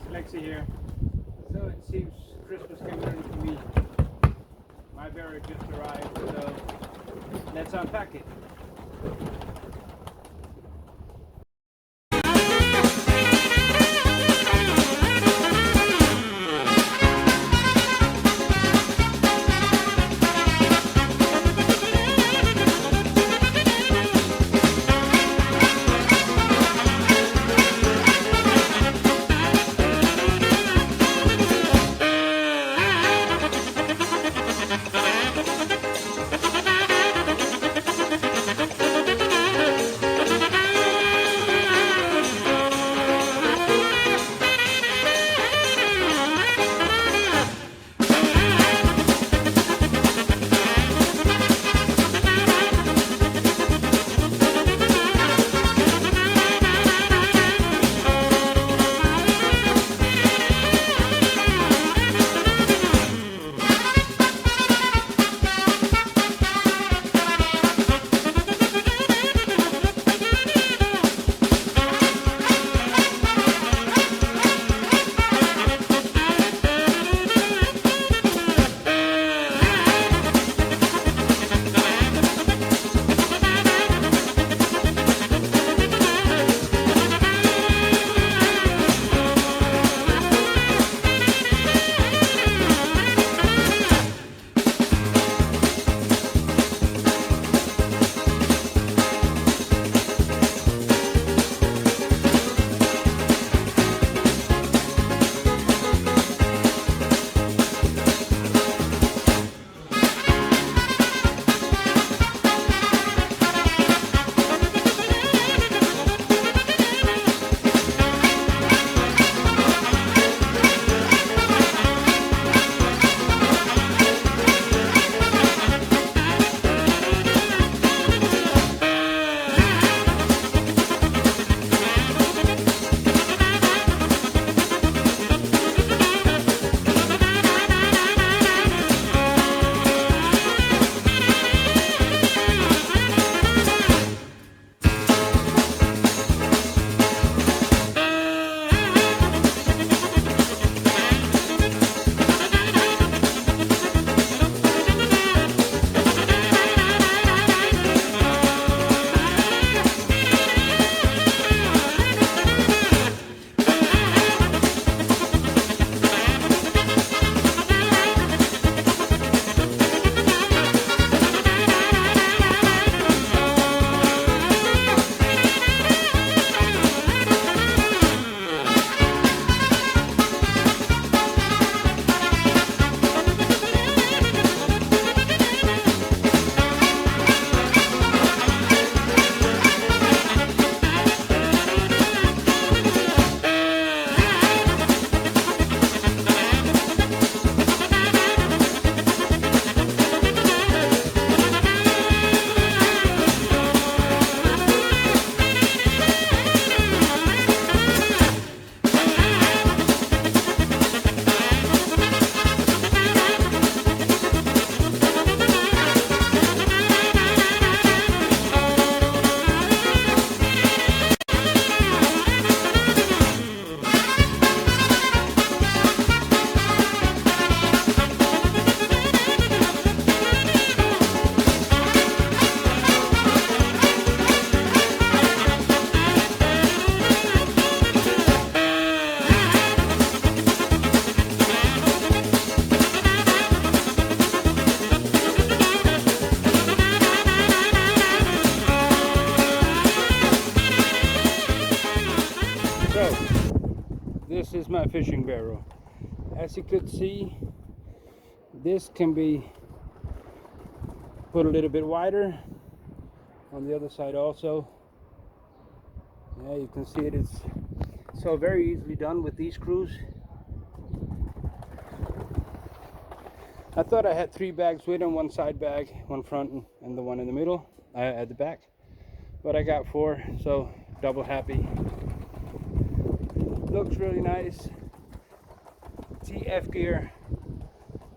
Lexi here. So it seems Christmas came early for me. My barrow just arrived, so let's unpack it. This is my fishing barrow. As you could see, this can be put a little bit wider on the other side also. Yeah, you can see it's so very easily done with these screws. I thought I had 3 bags with them, 1 side bag, 1 front, and the one in the middle at the back, but I got 4, so double happy. Looks really nice. TF gear,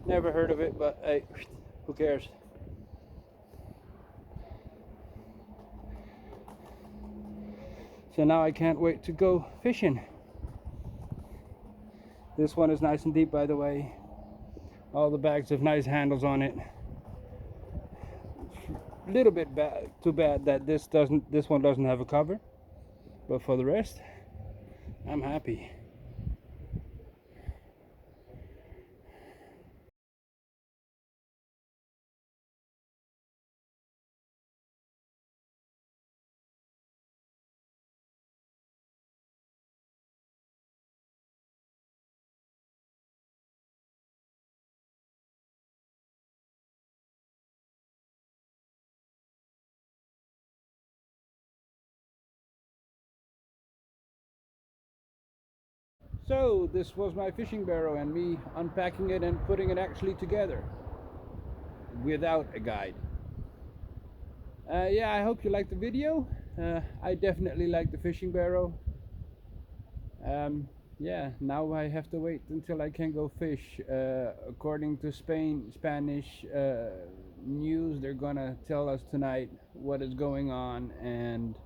never heard of it, but hey, who cares? So now I can't wait to go fishing. This one is nice and deep, by the way. All the bags have nice handles on it. A little bit too bad that this one doesn't have a cover, but for the rest, I'm happy. So this was my fishing barrow and me unpacking it and putting it actually together without a guide. Yeah, I hope you liked the video. I definitely like the fishing barrow. Yeah, now I have to wait until I can go fish. According to Spanish news, they're gonna tell us tonight what is going on and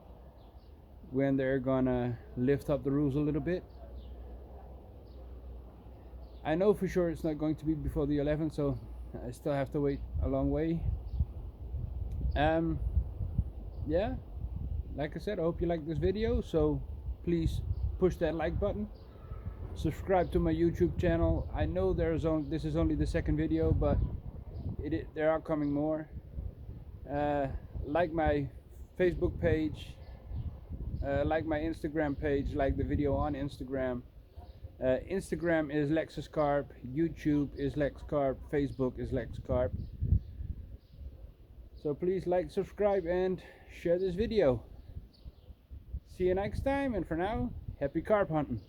when they're gonna lift up the rules a little bit. I know for sure it's not going to be before the 11th, so I still have to wait a long way. Yeah, like I said, I hope you like this video, so please push that like button. Subscribe to my YouTube channel. I know this is only the second video, but there are coming more. Like my Facebook page, like my Instagram page, like the video on Instagram. Instagram is LexCarp, YouTube is LexCarp, Facebook is LexCarp. So please like, subscribe, and share this video. See you next time, and for now, happy carp hunting.